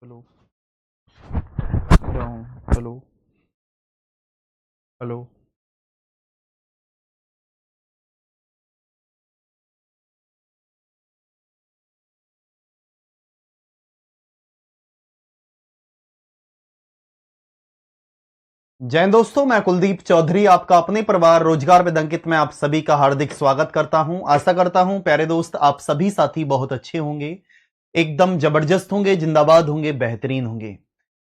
Hello. क्या हूँ? Hello. Hello. जय हिंद दोस्तों, मैं कुलदीप चौधरी आपका अपने परिवार रोजगार में अंकित में आप सभी का हार्दिक स्वागत करता हूं। आशा करता हूं प्यारे दोस्त आप सभी साथी बहुत अच्छे होंगे, एकदम जबरदस्त होंगे, जिंदाबाद होंगे, बेहतरीन होंगे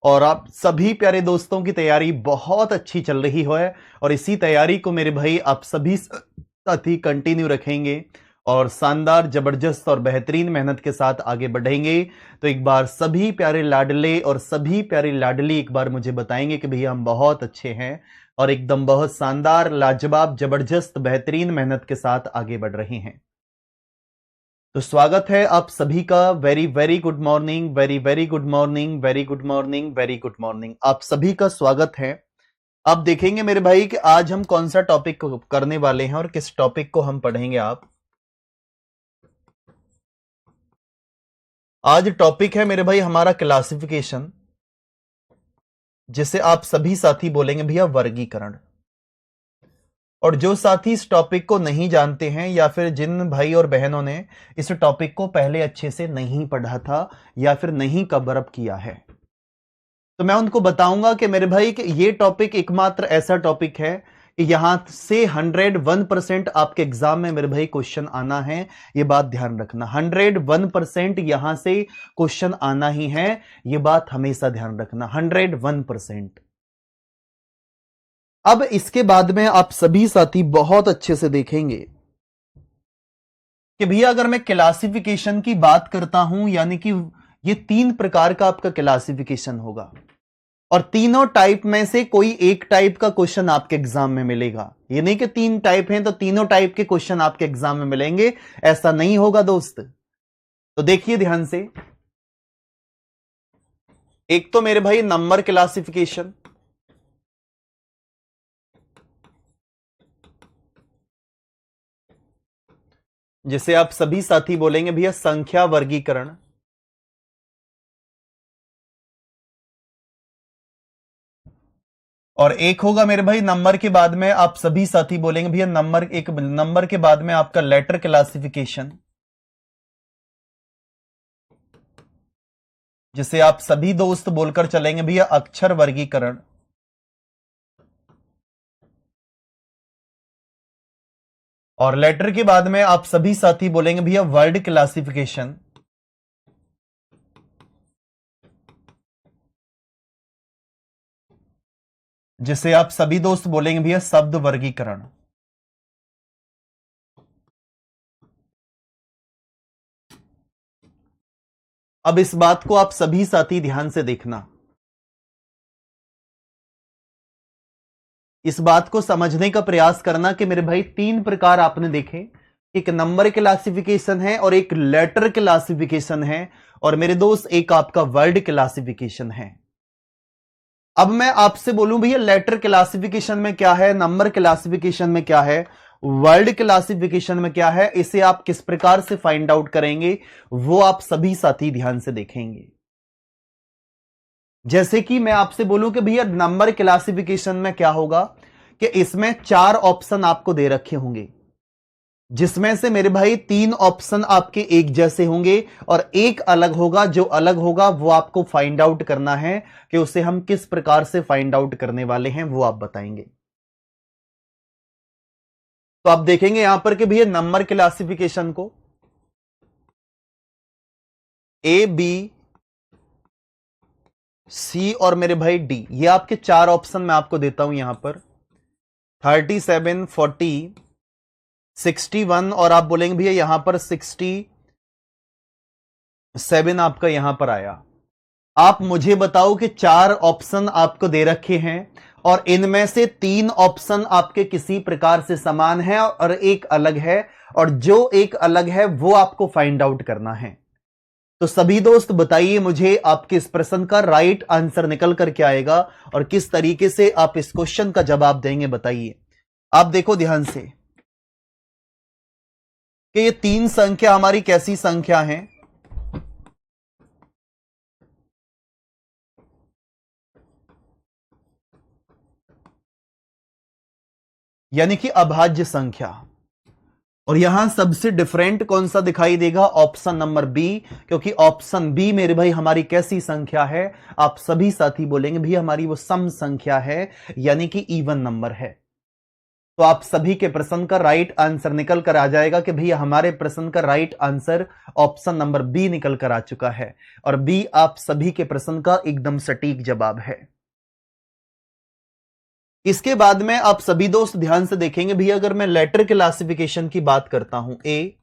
और आप सभी प्यारे दोस्तों की तैयारी बहुत अच्छी चल रही है। और इसी तैयारी को मेरे भाई आप सभी साथी कंटिन्यू रखेंगे और शानदार जबरदस्त और बेहतरीन मेहनत के साथ आगे बढ़ेंगे। तो एक बार सभी प्यारे लाडले और सभी प्यारी लाडली एक बार मुझे बताएंगे कि भैया हम बहुत अच्छे हैं और एकदम बहुत शानदार लाजवाब जबरदस्त बेहतरीन मेहनत के साथ आगे बढ़ रहे हैं। तो स्वागत है आप सभी का। Very very good morning, very very good morning, very good morning, very good morning, आप सभी का स्वागत है। आप देखेंगे मेरे भाई कि आज हम कौन सा टॉपिक करने वाले हैं और किस टॉपिक को हम पढ़ेंगे। आप आज टॉपिक है मेरे भाई हमारा क्लासिफिकेशन, जिसे आप सभी साथी बोलेंगे भैया वर्गीकरण। और जो साथी इस टॉपिक को नहीं जानते हैं या फिर जिन भाई और बहनों ने इस टॉपिक को पहले अच्छे से नहीं पढ़ा था या फिर नहीं कवर अप किया है, तो मैं उनको बताऊंगा कि मेरे भाई कि ये टॉपिक एकमात्र ऐसा टॉपिक है कि यहां से 101% आपके एग्जाम में मेरे भाई क्वेश्चन आना है। ये बात ध्यान रखना, 101% यहां से क्वेश्चन आना ही है। ये बात हमेशा ध्यान रखना, 101%। अब इसके बाद में आप सभी साथी बहुत अच्छे से देखेंगे कि भैया अगर मैं क्लासिफिकेशन की बात करता हूं, यानी कि ये 3 प्रकार का आपका क्लासिफिकेशन होगा और तीनों टाइप में से कोई एक टाइप का क्वेश्चन आपके एग्जाम में मिलेगा। ये नहीं कि 3 टाइप हैं तो तीनों टाइप के क्वेश्चन आपके एग्जाम में मिलेंगे, ऐसा नहीं होगा दोस्त। तो देखिए ध्यान से, एक तो मेरे भाई नंबर क्लासिफिकेशन, जिसे आप सभी साथी बोलेंगे भैया संख्या वर्गीकरण। और एक होगा मेरे भाई नंबर के बाद में आप सभी साथी बोलेंगे भैया नंबर, एक नंबर के बाद में आपका लेटर क्लासिफिकेशन, जिसे आप सभी दोस्त बोलकर चलेंगे भैया अक्षर वर्गीकरण। और लेटर के बाद में आप सभी साथी बोलेंगे भैया वर्ड क्लासिफिकेशन, जिसे आप सभी दोस्त बोलेंगे भैया शब्द वर्गीकरण। अब इस बात को आप सभी साथी ध्यान से देखना, इस बात को समझने का प्रयास करना कि मेरे भाई 3 प्रकार आपने देखे, एक नंबर क्लासिफिकेशन है और एक लेटर क्लासिफिकेशन है और मेरे दोस्त एक आपका वर्ड क्लासिफिकेशन है। अब मैं आपसे बोलूं भैया लेटर क्लासिफिकेशन में क्या है, नंबर क्लासिफिकेशन में क्या है, वर्ड क्लासिफिकेशन में क्या है, इसे आप किस प्रकार से फाइंड आउट करेंगे वो आप सभी साथी ध्यान से देखेंगे। जैसे कि मैं आपसे बोलूं कि भैया नंबर क्लासिफिकेशन में क्या होगा कि इसमें 4 ऑप्शन आपको दे रखे होंगे, जिसमें से मेरे भाई 3 ऑप्शन आपके एक जैसे होंगे और एक अलग होगा। जो अलग होगा वो आपको फाइंड आउट करना है कि उसे हम किस प्रकार से फाइंड आउट करने वाले हैं, वो आप बताएंगे। तो आप देखेंगे यहां पर कि भैया नंबर क्लासिफिकेशन को ए, बी, सी और मेरे भाई डी, ये आपके 4 ऑप्शन मैं आपको देता हूं यहां पर 37, 40, 61 और आप बोलेंगे भैया यहां पर 67 आपका यहां पर आया। आप मुझे बताओ कि 4 ऑप्शन आपको दे रखे हैं और इनमें से 3 ऑप्शन आपके किसी प्रकार से समान है और एक अलग है, और जो एक अलग है वो आपको फाइंड आउट करना है। तो सभी दोस्त बताइए मुझे आपके इस प्रश्न का राइट आंसर निकल करके आएगा और किस तरीके से आप इस क्वेश्चन का जवाब देंगे, बताइए। आप देखो ध्यान से कि ये 3 संख्या हमारी कैसी संख्या है। यानी कि अभाज्य संख्या। और यहां सबसे डिफरेंट कौन सा दिखाई देगा? ऑप्शन नंबर बी, क्योंकि ऑप्शन बी मेरे भाई हमारी कैसी संख्या है? आप सभी साथी बोलेंगे भी हमारी वो सम संख्या है, यानी कि इवन नंबर है। तो आप सभी के प्रश्न का राइट आंसर निकल कर आ जाएगा कि भैया हमारे प्रश्न का right answer option number B निकल कर आ चुका है, और बी आप सभी के प्रश्न का एकदम सटीक जवाब है। इसके बाद में आप सभी दोस्त ध्यान से देखेंगे भैया, अगर मैं लेटर क्लासिफिकेशन की बात करता हूं, ए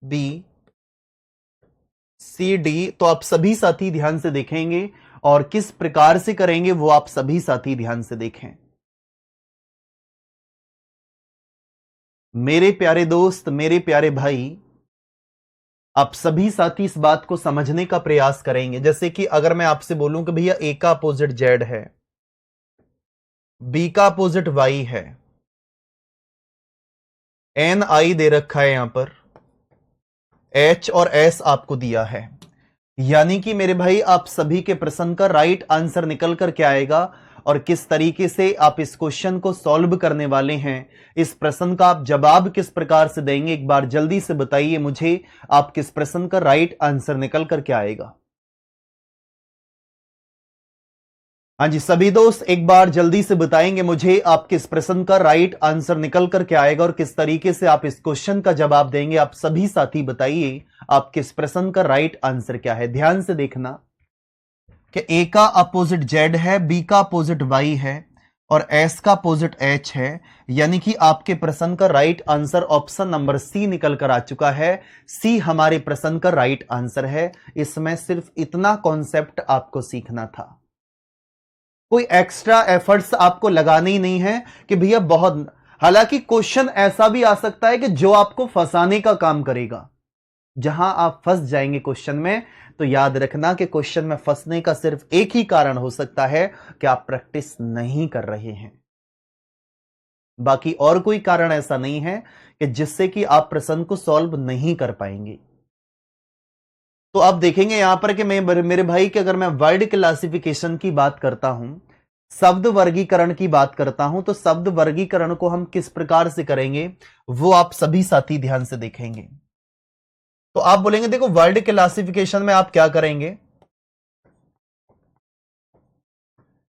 बी सी डी, तो आप सभी साथी ध्यान से देखेंगे और किस प्रकार से करेंगे वो आप सभी साथी ध्यान से देखें। मेरे प्यारे दोस्त, मेरे प्यारे भाई, आप सभी साथी इस बात को समझने का प्रयास करेंगे। जैसे कि अगर मैं आपसे बोलूं कि भैया ए का अपोजिट जेड है, बी का अपोजिट वाई है, एन आई दे रखा है यहां पर, एच और एस आपको दिया है, यानी कि मेरे भाई आप सभी के प्रश्न का राइट आंसर निकल कर क्या आएगा और किस तरीके से आप इस क्वेश्चन को सॉल्व करने वाले हैं, इस प्रश्न का आप जवाब किस प्रकार से देंगे, एक बार जल्दी से बताइए मुझे, आप किस प्रश्न का राइट आंसर निकल कर क्या आएगा? हाँ जी सभी दोस्त, एक बार जल्दी से बताएंगे मुझे आप किस प्रश्न का राइट आंसर निकल कर के आएगा और किस तरीके से आप इस क्वेश्चन का जवाब देंगे। आप सभी साथी बताइए आप किस प्रश्न का राइट आंसर क्या है। ध्यान से देखना कि ए का अपोजिट जेड है, बी का अपोजिट वाई है और एस का अपोजिट एच है, यानी कि आपके प्रश्न का right answer option number C निकल कर आ चुका है। सी हमारे प्रश्न का राइट आंसर है। इसमें सिर्फ इतना कॉन्सेप्ट आपको सीखना था, कोई एक्स्ट्रा एफर्ट्स आपको लगाने ही नहीं है कि भैया बहुत, हालांकि क्वेश्चन ऐसा भी आ सकता है कि जो आपको फंसाने का काम करेगा, जहां आप फंस जाएंगे क्वेश्चन में, तो याद रखना कि क्वेश्चन में फंसने का सिर्फ एक ही कारण हो सकता है कि आप प्रैक्टिस नहीं कर रहे हैं, बाकी और कोई कारण ऐसा नहीं है कि जिससे कि आप प्रश्न को सॉल्व नहीं कर पाएंगे। तो आप देखेंगे यहां पर कि मैं मेरे भाई कि अगर मैं वर्ड क्लासिफिकेशन की बात करता हूं, शब्द वर्गीकरण की बात करता हूं, तो शब्द वर्गीकरण को हम किस प्रकार से करेंगे वो आप सभी साथी ध्यान से देखेंगे। तो आप बोलेंगे देखो वर्ड क्लासिफिकेशन में आप क्या करेंगे,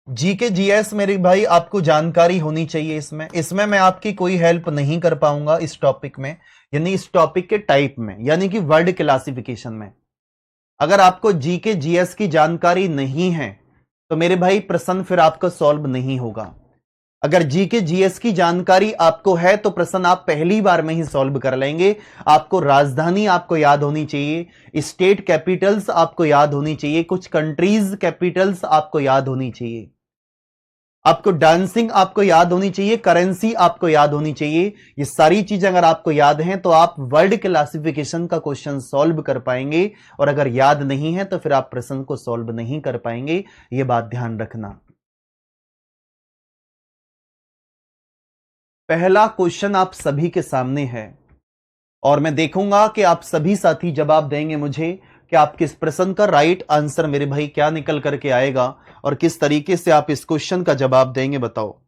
जीके जीएस मेरे भाई आपको जानकारी होनी चाहिए। इसमें मैं आपकी कोई हेल्प नहीं कर पाऊंगा इस टॉपिक में, यानी इस टॉपिक के टाइप में, यानी कि वर्ड क्लासिफिकेशन में अगर आपको जीके जीएस की जानकारी नहीं है तो मेरे भाई प्रश्न फिर आपका सॉल्व नहीं होगा। अगर जीके जीएस की जानकारी आपको है तो प्रश्न आप पहली बार में ही सॉल्व कर लेंगे। आपको राजधानी आपको याद होनी चाहिए, स्टेट कैपिटल्स आपको याद होनी चाहिए, कुछ कंट्रीज कैपिटल्स आपको याद होनी चाहिए, आपको डांसिंग आपको याद होनी चाहिए, करेंसी आपको याद होनी चाहिए। ये सारी चीजें अगर आपको याद हैं तो आप वर्ड क्लासिफिकेशन का क्वेश्चन सॉल्व कर पाएंगे, और अगर याद नहीं है तो फिर आप प्रश्न को सॉल्व नहीं कर पाएंगे, ये बात ध्यान रखना। पहला क्वेश्चन आप सभी के सामने है और मैं देखूंगा कि आप सभी साथी जवाब देंगे मुझे कि आप किस प्रश्न का राइट आंसर मेरे भाई क्या निकल करके आएगा और किस तरीके से आप इस क्वेश्चन का जवाब देंगे, बताओ।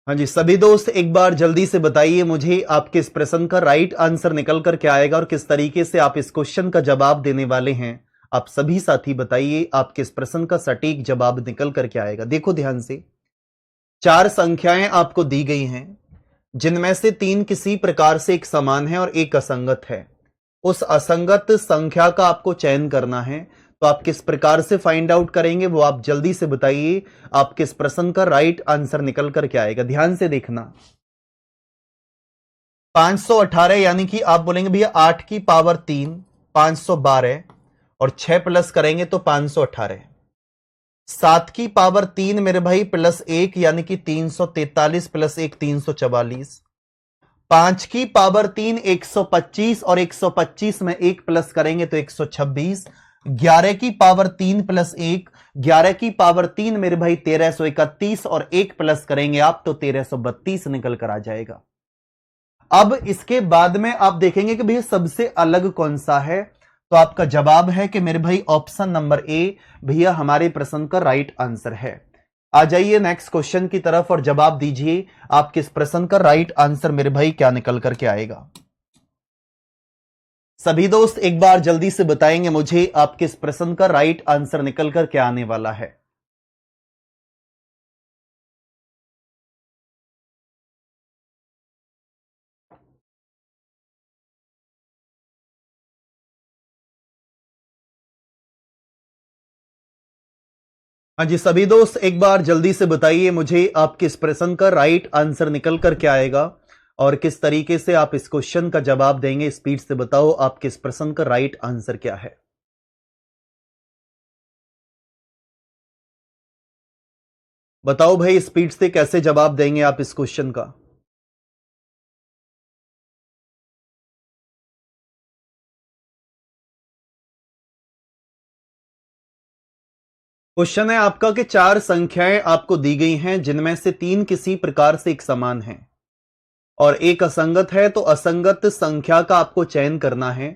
हाँ जी सभी दोस्त, एक बार जल्दी से बताइए मुझे आपके इस प्रश्न का राइट आंसर निकल कर क्या आएगा और किस तरीके से आप इस क्वेश्चन का जवाब देने वाले हैं। आप सभी साथी बताइए आपके इस प्रश्न का सटीक जवाब निकल कर क्या आएगा। देखो ध्यान से, चार संख्याएं आपको दी गई हैं जिनमें से तीन किसी प्रकार से एक समान है और एक असंगत है। उस असंगत संख्या का आपको चयन करना है, तो आप किस प्रकार से फाइंड आउट करेंगे वो आप जल्दी से बताइए। आप किस प्रश्न का राइट आंसर निकल कर क्या आएगा, ध्यान से देखना। 518 यानी कि आप बोलेंगे भैया 8 की पावर 3 512 और 6 प्लस करेंगे तो 518। 7 की पावर 3 मेरे भाई प्लस 1 यानी कि 343 प्लस 1 344। 5 की पावर 3 125 और 125 में 1 प्लस करेंगे तो 126। 11 की पावर 3 प्लस 1, 11 की पावर 3 मेरे भाई 1331 और 1 प्लस करेंगे आप तो 1332 निकल कर आ जाएगा। अब इसके बाद में आप देखेंगे कि भैया सबसे अलग कौन सा है, तो आपका जवाब है कि मेरे भाई ऑप्शन नंबर ए भैया हमारे प्रश्न का राइट आंसर है। आ जाइए नेक्स्ट क्वेश्चन की तरफ और जवाब दीजिए आप किस प्रश्न का राइट आंसर मेरे भाई क्या निकल करके आएगा। सभी दोस्त एक बार जल्दी से बताएंगे मुझे आप किस प्रश्न का राइट आंसर निकल कर क्या आने वाला है। हाँ जी सभी दोस्त एक बार जल्दी से बताइए मुझे आप किस प्रश्न का राइट आंसर निकल कर क्या आएगा और किस तरीके से आप इस क्वेश्चन का जवाब देंगे। स्पीड से बताओ आप किस प्रश्न का राइट आंसर क्या है। बताओ भाई स्पीड से कैसे जवाब देंगे आप इस क्वेश्चन का। क्वेश्चन है आपका कि 4 संख्याएं आपको दी गई हैं जिनमें से 3 किसी प्रकार से एक समान हैं और एक असंगत है, तो असंगत संख्या का आपको चयन करना है।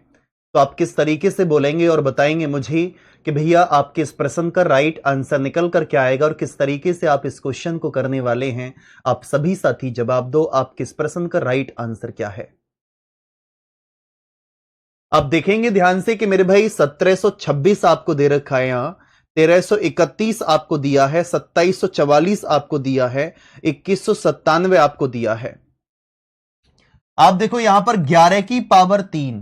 तो आप किस तरीके से बोलेंगे और बताएंगे मुझे कि भैया आपके इस प्रश्न का राइट आंसर निकल कर क्या आएगा और किस तरीके से आप इस क्वेश्चन को करने वाले हैं। आप सभी साथी जवाब दो आप किस प्रश्न का राइट आंसर क्या है। आप देखेंगे ध्यान से कि मेरे भाई 1726 आपको दे रखा है, यहां 1331 आपको दिया है, 2744 आपको दिया है, 2197 आपको दिया है। आप देखो यहां पर 11 की पावर 3,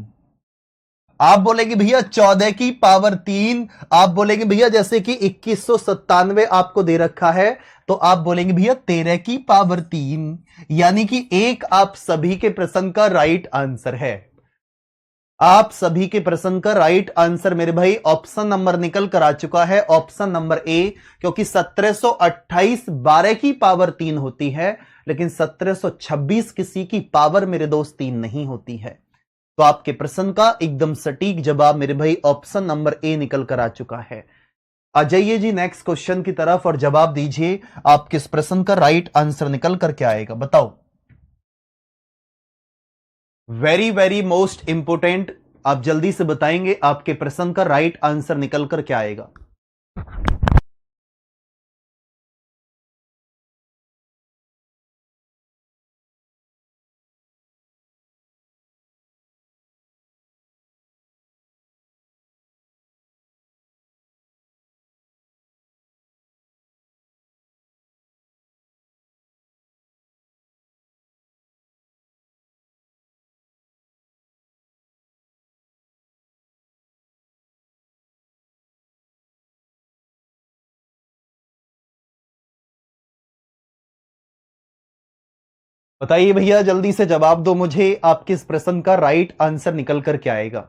आप बोलेंगे भैया 14 की पावर 3, आप बोलेंगे भैया जैसे कि 2197 आपको दे रखा है तो आप बोलेंगे भैया 13 की पावर 3, यानी कि एक आप सभी के प्रश्न का राइट आंसर है। आप सभी के प्रश्न का राइट आंसर मेरे भाई ऑप्शन नंबर निकल कर आ चुका है, ऑप्शन नंबर ए, क्योंकि 1728 12 की पावर 3 होती है लेकिन 1726 किसी की पावर मेरे दोस्त 3 नहीं होती है। तो आपके प्रश्न का एकदम सटीक जवाब मेरे भाई ऑप्शन नंबर ए निकल कर आ चुका है। आ जाइए जी नेक्स्ट क्वेश्चन की तरफ और जवाब दीजिए आप किस प्रश्न का राइट आंसर निकल कर क्या आएगा, बताओ। वेरी वेरी मोस्ट इंपोर्टेंट, आप जल्दी से बताएंगे आपके प्रश्न का राइट आंसर निकल कर क्या आएगा। बताइए भैया जल्दी से जवाब दो मुझे आप किस प्रश्न का राइट आंसर निकल कर क्या आएगा।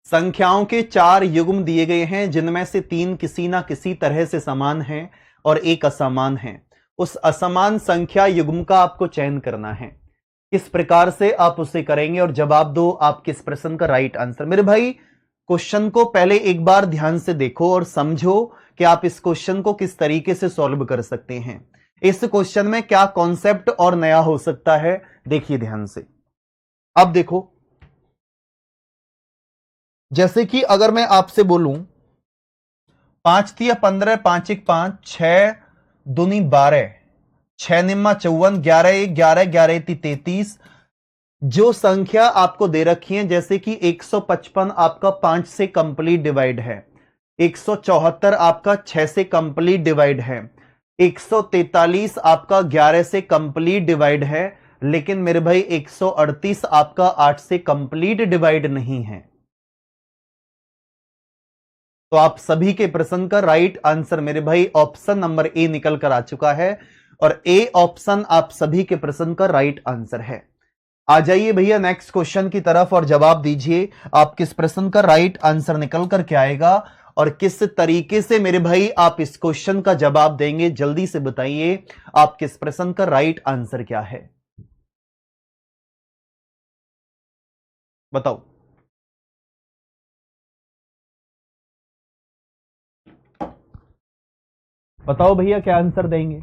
संख्याओं के 4 युग्म दिए गए हैं जिनमें से 3 किसी ना किसी तरह से समान हैं और एक असमान है। उस असमान संख्या युग्म का आपको चयन करना है। किस प्रकार से आप उसे करेंगे और जवाब दो आप किस प्रश्न का राइट आंसर। मेरे भाई क्वेश्चन को पहले एक बार ध्यान से देखो और समझो कि आप इस क्वेश्चन को किस तरीके से सॉल्व कर सकते हैं। इस क्वेश्चन में क्या कॉन्सेप्ट और नया हो सकता है, देखिए ध्यान से। अब देखो जैसे कि अगर मैं आपसे बोलूं 5 तिया 15, 5 1 5, 6 दूनी 12, 6 निम्मा 54, 11 1 11, 11 1 33, जो संख्या आपको दे रखी है जैसे कि 155 आपका 5 से कंप्लीट डिवाइड है, 174 आपका 6 से कंप्लीट डिवाइड है, 143 आपका 11 से कंप्लीट डिवाइड है, लेकिन मेरे भाई 138 आपका 8 से कंप्लीट डिवाइड नहीं है। तो आप सभी के प्रश्न का राइट आंसर मेरे भाई ऑप्शन नंबर ए निकल कर आ चुका है और ए ऑप्शन आप सभी के प्रश्न का राइट आंसर है। आ जाइए भैया नेक्स्ट क्वेश्चन की तरफ और जवाब दीजिए आप किस प्रश्न का राइट आंसर निकल कर क्या आएगा और किस तरीके से मेरे भाई आप इस क्वेश्चन का जवाब देंगे, जल्दी से बताइए आपके इस प्रश्न का राइट आंसर क्या है। बताओ। बताओ भैया क्या आंसर देंगे।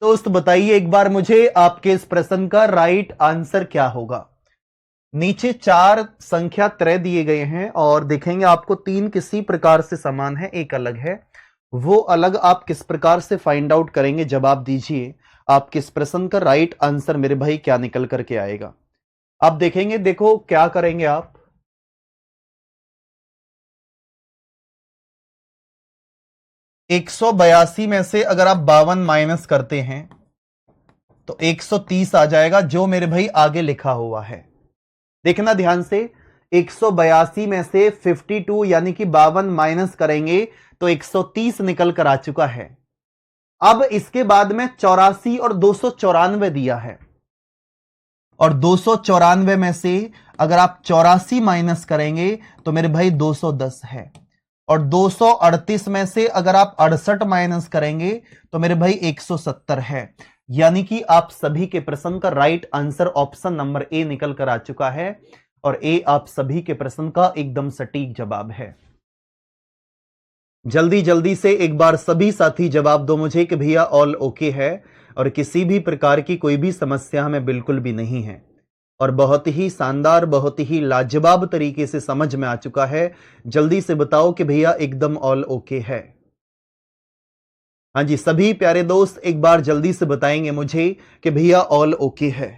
दोस्त बताइए एक बार मुझे आपके इस प्रश्न का राइट आंसर क्या होगा। नीचे 4 संख्या त्रय दिए गए हैं और देखेंगे आपको 3 किसी प्रकार से समान है, एक अलग है। वो अलग आप किस प्रकार से फाइंड आउट करेंगे, जवाब दीजिए आपके इस प्रश्न का राइट आंसर मेरे भाई क्या निकल करके आएगा। आप देखेंगे, देखो क्या करेंगे आप। 182 में से अगर आप 52 माइनस करते हैं तो 130 आ जाएगा, जो मेरे भाई आगे लिखा हुआ है। देखना ध्यान से, 182 में से 52 यानी कि 52 माइनस करेंगे तो 130 निकल कर आ चुका है। अब इसके बाद में 84 और 294 दिया है, और 294 में से अगर आप 84 माइनस करेंगे तो मेरे भाई 210 है, और 238 में से अगर आप 68 माइनस करेंगे तो मेरे भाई 170 है। यानी कि आप सभी के प्रश्न का right answer option number A निकल कर आ चुका है, और ए आप सभी के प्रश्न का एकदम सटीक जवाब है। जल्दी जल्दी से एक बार सभी साथी जवाब दो मुझे कि भैया ऑल ओके है, और किसी भी प्रकार की कोई भी समस्या हमें बिल्कुल भी नहीं है, और बहुत ही शानदार, बहुत ही लाजवाब तरीके से समझ में आ चुका है। जल्दी से बताओ कि भैया एकदम ऑल ओके है। हाँ जी, सभी प्यारे दोस्त एक बार जल्दी से बताएंगे मुझे कि भैया ऑल ओके है।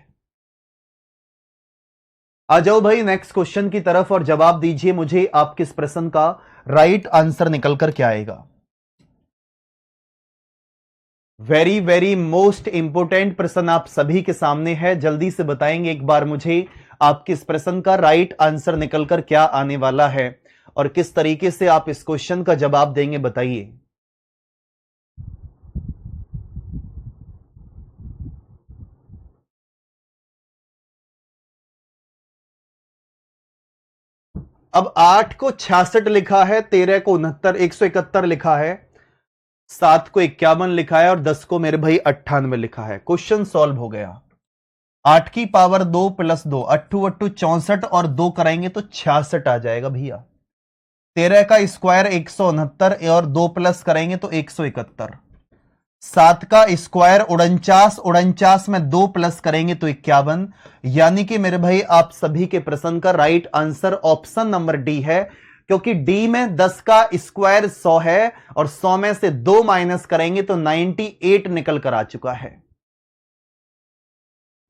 आ जाओ भाई नेक्स्ट क्वेश्चन की तरफ और जवाब दीजिए मुझे आप किस प्रश्न का राइट आंसर निकल कर क्या आएगा। वेरी वेरी मोस्ट इंपोर्टेंट प्रश्न आप सभी के सामने है, जल्दी से बताएंगे एक बार मुझे आपके इस प्रश्न का राइट आंसर निकलकर क्या आने वाला है, और किस तरीके से आप इस क्वेश्चन का जवाब देंगे, बताइए। अब 8 को 66 लिखा है, 13 को 69 171 लिखा है, 7 को 51 लिखा है, और 10 को मेरे भाई 98 लिखा है। क्वेश्चन सॉल्व हो गया। 8 की पावर 2 प्लस 2, अट्ठू अट्ठू 64, और 2 कराएंगे तो 66 आ जाएगा भैया। 13 का स्क्वायर 169, और 2 प्लस करेंगे तो 171। 7 का स्क्वायर 49, 49 में 2 प्लस करेंगे तो 51। यानी कि मेरे भाई आप सभी के प्रश्न का right answer option number D है, क्योंकि डी में 10 का स्क्वायर 100 है, और 100 में से 2 माइनस करेंगे तो 98 निकल कर आ चुका है।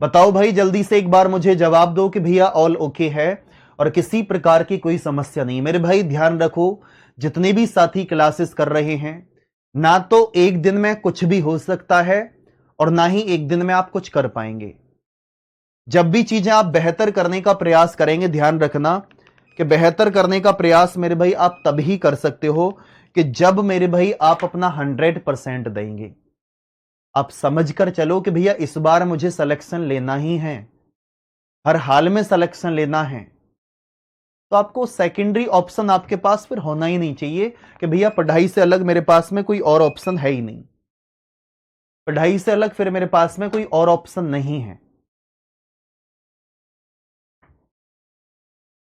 बताओ भाई जल्दी से एक बार मुझे जवाब दो कि भैया ऑल ओके है, और किसी प्रकार की कोई समस्या नहीं। मेरे भाई ध्यान रखो, जितने भी साथी क्लासेस कर रहे हैं, ना तो एक दिन में कुछ भी हो सकता है, और ना ही एक दिन में आप कुछ कर पाएंगे। जब भी चीजें आप बेहतर करने का प्रयास करेंगे, ध्यान रखना कि बेहतर करने का प्रयास मेरे भाई आप तभी कर सकते हो कि जब मेरे भाई आप अपना 100% देंगे। आप समझकर चलो कि भैया इस बार मुझे सिलेक्शन लेना ही है, हर हाल में सिलेक्शन लेना है, तो आपको सेकेंडरी ऑप्शन आपके पास फिर होना ही नहीं चाहिए कि भैया पढ़ाई से अलग मेरे पास में कोई और ऑप्शन है ही नहीं। पढ़ाई से अलग फिर मेरे पास में कोई और ऑप्शन नहीं है।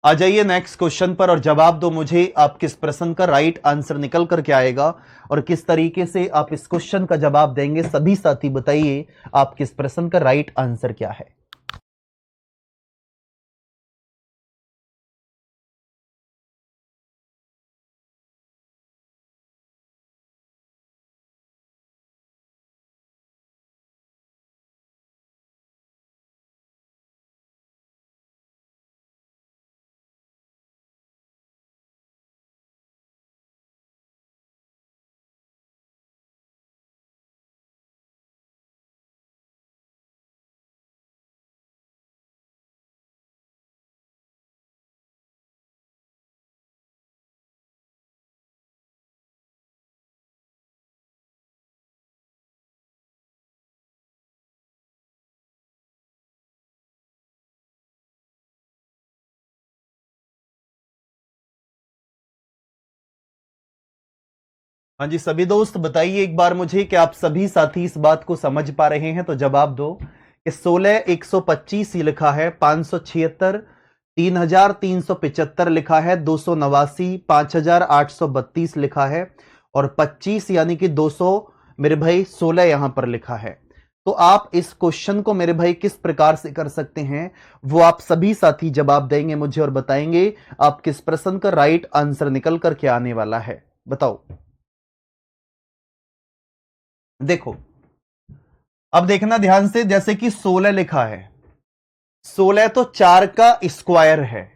आ जाइए नेक्स्ट क्वेश्चन पर और जवाब दो मुझे, आप किस प्रश्न का राइट आंसर निकल करके आएगा और किस तरीके से आप इस क्वेश्चन का जवाब देंगे। सभी साथी बताइए आप किस प्रश्न का राइट आंसर क्या है। हाँ जी सभी दोस्त बताइए एक बार मुझे कि आप सभी साथी इस बात को समझ पा रहे हैं, तो जवाब दो कि 16 125 ही लिखा है, 576 3375 लिखा है, 289 5832 लिखा है और 25 यानी कि 200 मेरे भाई 16 यहां पर लिखा है। तो आप इस क्वेश्चन को मेरे भाई किस प्रकार से कर सकते हैं वो आप सभी साथी जवाब देंगे मुझे और बताएंगे आप किस प्रश्न का राइट आंसर निकल करके आने वाला है। बताओ। देखो अब देखना ध्यान से, जैसे कि 16 लिखा है, 16 तो 4 का स्क्वायर है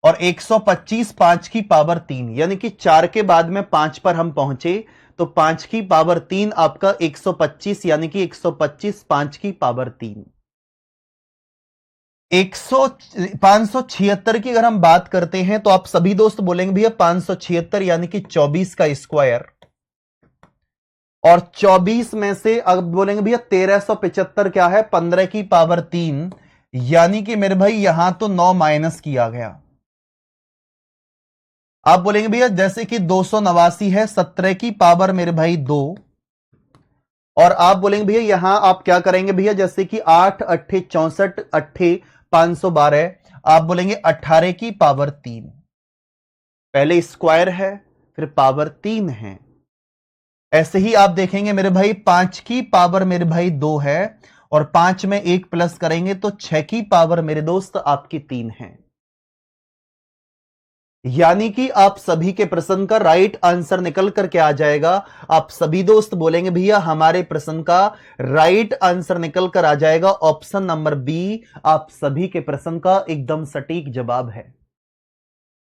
और 125 5 की पावर 3, यानी कि 4 के बाद में 5 पर हम पहुंचे तो 5 की पावर 3 आपका 125, यानी कि 125 5 की पावर 3। 576 की अगर हम बात करते हैं तो आप सभी दोस्त बोलेंगे भैया 576 यानी कि 24 का स्क्वायर, और 24 में से अब बोलेंगे भैया 1375 क्या है, 15 की पावर 3, यानी कि मेरे भाई यहां तो 9 माइनस किया गया। आप बोलेंगे भैया जैसे कि 289 है, 17 की पावर मेरे भाई 2, और आप बोलेंगे भैया यहां आप क्या करेंगे भैया, जैसे कि 8 अट्ठे 64 अट्ठे 512, आप बोलेंगे 18 की पावर 3। पहले स्क्वायर है फिर पावर 3 है। ऐसे ही आप देखेंगे मेरे भाई 5 की पावर मेरे भाई 2 है और 5 में 1 प्लस करेंगे तो 6 की पावर मेरे दोस्त आपकी 3 है। यानी कि आप सभी के प्रश्न का राइट आंसर निकल करके आ जाएगा। आप सभी दोस्त बोलेंगे भैया हमारे प्रश्न का राइट आंसर निकल कर आ जाएगा ऑप्शन नंबर बी, आप सभी के प्रश्न का एकदम सटीक जवाब है।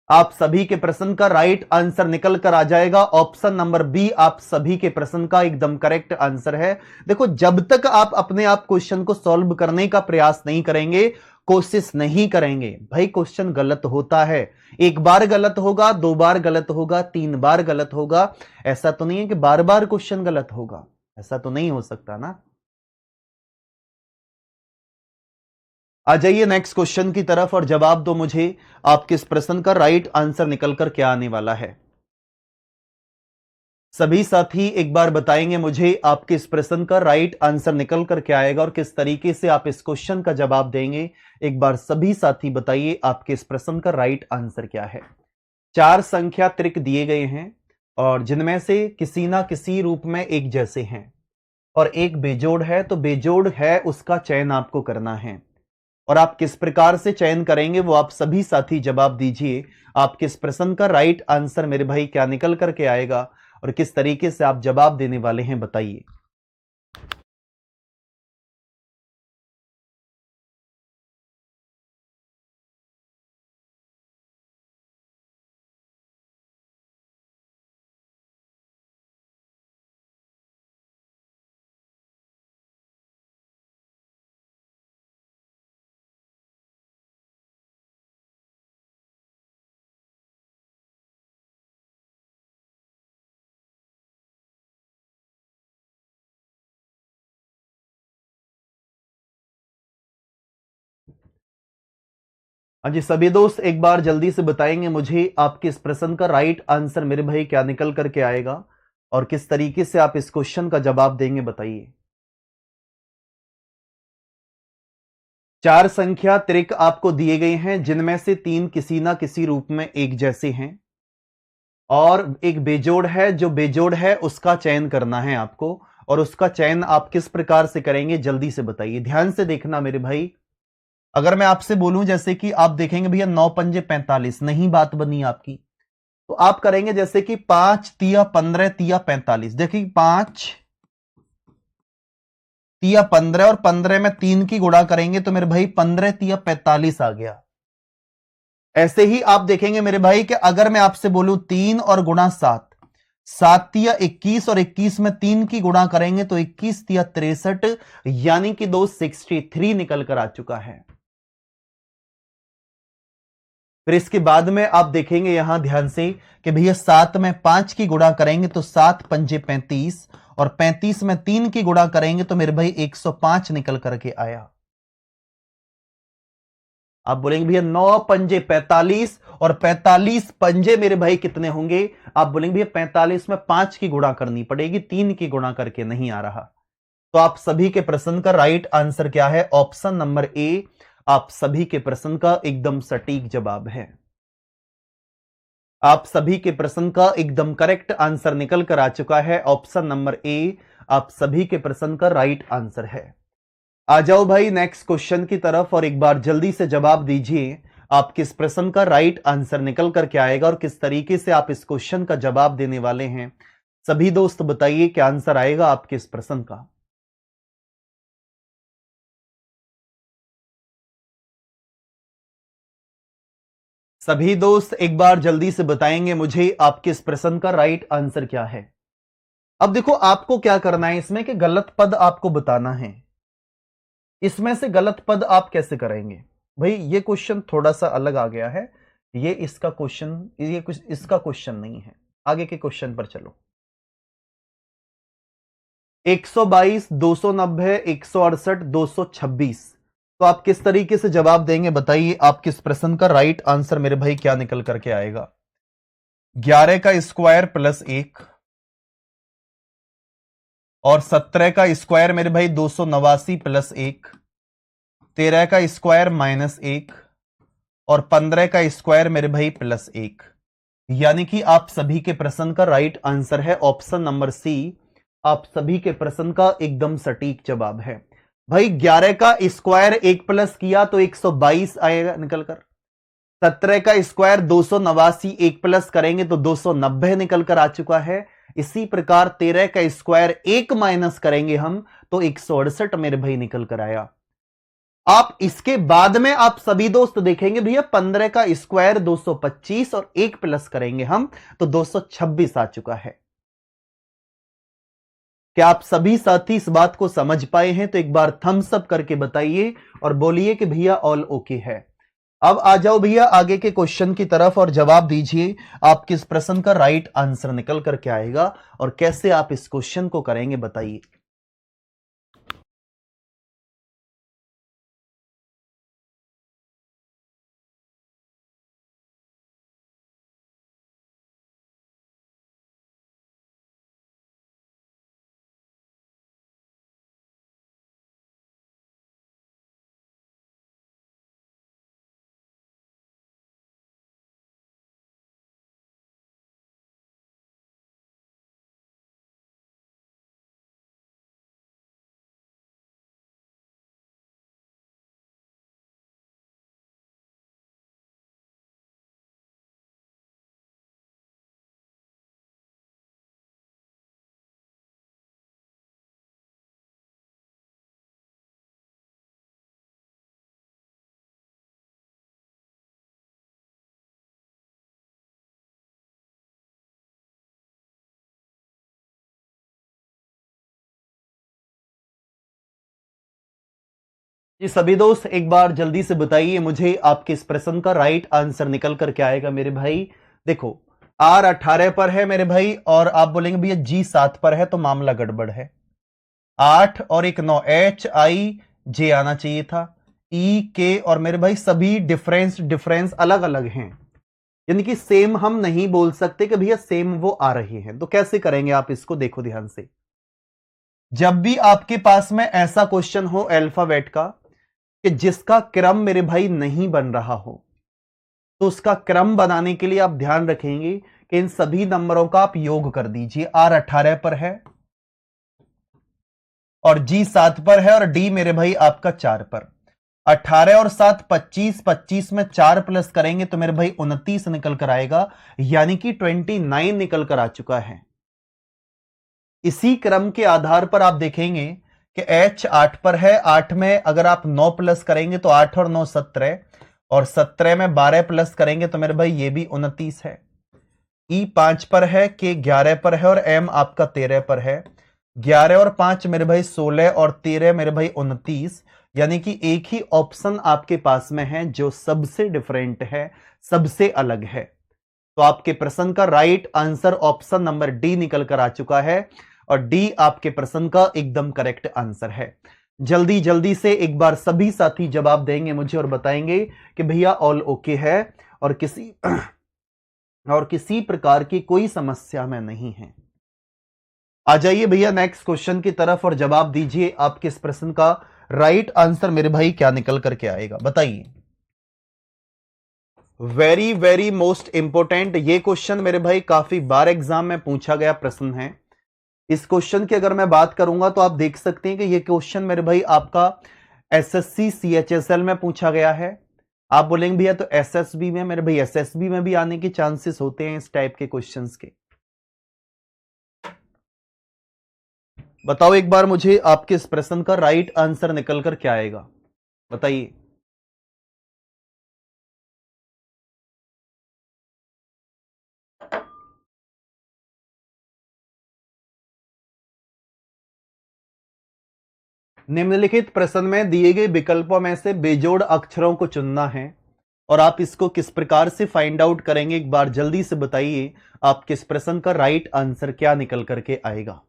आप सभी के प्रश्न का राइट आंसर निकल कर आ जाएगा ऑप्शन नंबर बी, आप सभी के प्रश्न का एकदम करेक्ट आंसर है। देखो जब तक आप अपने आप क्वेश्चन को सॉल्व करने का प्रयास नहीं करेंगे, कोशिश नहीं करेंगे, भाई क्वेश्चन गलत होता है। एक बार गलत होगा, दो बार गलत होगा, 3 बार गलत होगा, ऐसा तो नहीं है कि बार बार क्वेश्चन गलत होगा, ऐसा तो नहीं हो सकता ना। आ जाइए नेक्स्ट क्वेश्चन की तरफ और जवाब दो मुझे, आप किस प्रश्न का राइट आंसर निकल कर क्या आने वाला है। सभी साथी एक बार बताएंगे मुझे आप किस प्रश्न का राइट आंसर निकल कर क्या आएगा और किस तरीके से आप इस क्वेश्चन का जवाब देंगे। एक बार सभी साथी बताइए आपके इस प्रश्न का राइट आंसर क्या है। 4 संख्या त्रिक दिए गए हैं और जिनमें से किसी ना किसी रूप में एक जैसे हैं और एक बेजोड़ है, तो बेजोड़ है उसका चयन आपको करना है और आप किस प्रकार से चयन करेंगे वो आप सभी साथी जवाब दीजिए। आप किस प्रश्न का राइट आंसर मेरे भाई क्या निकल करके आएगा और किस तरीके से आप जवाब देने वाले हैं बताइए। हाँ जी सभी दोस्त एक बार जल्दी से बताएंगे मुझे आपके इस प्रश्न का राइट आंसर मेरे भाई क्या निकल करके आएगा और किस तरीके से आप इस क्वेश्चन का जवाब देंगे बताइए। चार संख्या त्रिक आपको दिए गए हैं जिनमें से तीन किसी ना किसी रूप में एक जैसे हैं और एक बेजोड़ है। जो बेजोड़ है उसका चयन करना है आपको और उसका चयन आप किस प्रकार से करेंगे जल्दी से बताइए। ध्यान से देखना मेरे भाई। अगर मैं आपसे बोलूं जैसे कि आप देखेंगे भैया 9 पंजे 45, नहीं बात बनी आपकी, तो आप करेंगे जैसे कि 5 तिया 15 तिया 45। देखिए 5 तिया 15 और 15 में 3 की गुणा करेंगे तो मेरे भाई 15 तिया 45 आ गया। ऐसे ही आप देखेंगे मेरे भाई कि अगर मैं आपसे बोलूं 3 और गुणा 7, 7 तिया 21 और 21 में 3 की गुणा करेंगे तो 21 तिया 63, यानी कि 263 निकल कर आ चुका है। फिर इसके बाद में आप देखेंगे यहां ध्यान से कि भैया 7 में 5 की गुणा करेंगे तो 7 पंजे 35 और 35 में 3 की गुणा करेंगे तो मेरे भाई 105 निकल करके आया। आप बोलेंगे भैया 9 पंजे 45 और 45 पंजे मेरे भाई कितने होंगे? आप बोलेंगे भैया 45 में 5 की गुणा करनी पड़ेगी, 3 की गुणा करके नहीं आ रहा। तो आप सभी के प्रश्न का राइट आंसर क्या है? ऑप्शन नंबर ए आप सभी के प्रश्न का एकदम सटीक जवाब है। आप सभी के प्रश्न का एकदम करेक्ट आंसर निकल कर आ चुका है। ऑप्शन नंबर ए आप सभी के प्रश्न का राइट आंसर है। आ जाओ भाई नेक्स्ट क्वेश्चन की तरफ और एक बार जल्दी से जवाब दीजिए आप किस प्रश्न का राइट आंसर निकल करके आएगा और किस तरीके से आप इस क्वेश्चन का जवाब देने वाले हैं। सभी दोस्त बताइए क्या आंसर आएगा आपके इस प्रश्न का। सभी दोस्त एक बार जल्दी से बताएंगे मुझे आपके इस प्रश्न का राइट आंसर क्या है। अब देखो आपको क्या करना है इसमें कि गलत पद आपको बताना है। इसमें से गलत पद आप कैसे करेंगे भाई? ये क्वेश्चन थोड़ा सा अलग आ गया है। ये इसका क्वेश्चन, ये कुछ इसका क्वेश्चन नहीं है। आगे के क्वेश्चन पर चलो। 122, 290, 168, 226, तो आप किस तरीके से जवाब देंगे बताइए। आप किस प्रश्न का राइट आंसर मेरे भाई क्या निकल करके आएगा? 11 का स्क्वायर प्लस 1 और 17 का स्क्वायर मेरे भाई 289 प्लस 1, 13 का स्क्वायर माइनस 1 और 15 का स्क्वायर मेरे भाई प्लस 1, यानी कि आप सभी के प्रश्न का राइट आंसर है ऑप्शन नंबर सी। आप सभी के प्रश्न का एकदम सटीक जवाब है भाई। 11 का स्क्वायर 1 प्लस किया तो 122 आएगा निकल कर। 17 का स्क्वायर 289 1 प्लस करेंगे तो 290 निकल कर आ चुका है। इसी प्रकार 13 का स्क्वायर 1 माइनस करेंगे हम तो 168 मेरे भाई निकल कर आया। आप इसके बाद में आप सभी दोस्त देखेंगे भैया 15 का स्क्वायर 225 और 1 प्लस करेंगे हम तो 226 आ चुका है। क्या आप सभी साथी इस बात को समझ पाए हैं? तो एक बार थम्स अप करके बताइए और बोलिए कि भैया ऑल ओके है। अब आ जाओ भैया आगे के क्वेश्चन की तरफ और जवाब दीजिए आप किस प्रश्न का राइट आंसर निकल करके आएगा और कैसे आप इस क्वेश्चन को करेंगे बताइए। जी सभी दोस्त एक बार जल्दी से बताइए मुझे आपके इस प्रश्न का राइट आंसर निकल कर क्या आएगा मेरे भाई। देखो R 18 पर है मेरे भाई और आप बोलेंगे भैया G 7 पर है तो मामला गड़बड़ है। 8 और एक 9, HIJ आना चाहिए था। EK और मेरे भाई सभी डिफरेंस अलग अलग हैं, यानी कि सेम हम नहीं बोल सकते कि भैया सेम वो आ रही हैं। तो कैसे करेंगे आप इसको? देखो ध्यान से। जब भी आपके पास में ऐसा क्वेश्चन हो अल्फाबेट का कि जिसका क्रम मेरे भाई नहीं बन रहा हो, तो उसका क्रम बनाने के लिए आप ध्यान रखेंगे कि इन सभी नंबरों का आप योग कर दीजिए। R 18 पर है और G 7 पर है और D मेरे भाई आपका 4 पर। 18 और 7 25, 25 में 4 प्लस करेंगे तो मेरे भाई 29 निकल कर आएगा, यानी कि 29 निकल कर आ चुका है। इसी क्रम के आधार पर आप देखेंगे कि H 8 पर है। 8 में अगर आप 9 प्लस करेंगे तो 8 और 9 17, और 17 में 12 प्लस करेंगे तो मेरे भाई ये भी 29 है। E 5 पर है, K 11 पर है और M आपका 13 पर है। 11 और 5 मेरे भाई 16 और 13 मेरे भाई 29, यानी कि एक ही ऑप्शन आपके पास में है जो सबसे डिफरेंट है, सबसे अलग है। तो आपके प्रश्न का right answer option number D निकल कर आ चुका है और डी आपके प्रश्न का एकदम करेक्ट आंसर है। जल्दी जल्दी से एक बार सभी साथी जवाब देंगे मुझे और बताएंगे कि भैया ऑल ओके है और किसी प्रकार की कोई समस्या में नहीं है। आ जाइए भैया नेक्स्ट क्वेश्चन की तरफ और जवाब दीजिए। आपके इस प्रश्न का राइट आंसर मेरे भाई क्या निकल करके आएगा, बताइए। वेरी वेरी मोस्ट इंपोर्टेंट ये क्वेश्चन मेरे भाई काफी बार एग्जाम में पूछा गया प्रश्न है। इस क्वेश्चन की अगर मैं बात करूंगा तो आप देख सकते हैं कि ये क्वेश्चन मेरे भाई आपका एसएससी सीएचएसएल में पूछा गया है। आप बोलेंगे भैया तो एसएसबी में, मेरे भाई एसएसबी में भी आने के चांसेस होते हैं इस टाइप के क्वेश्चंस के। बताओ एक बार मुझे आपके इस प्रश्न का राइट आंसर निकल कर क्या आएगा, बताइए। निम्नलिखित प्रश्न में दिए गए विकल्पों में से बेजोड़ अक्षरों को चुनना है और आप इसको किस प्रकार से फाइंड आउट करेंगे, एक बार जल्दी से बताइए। आपके इस प्रश्न का राइट आंसर क्या निकल करके आएगा।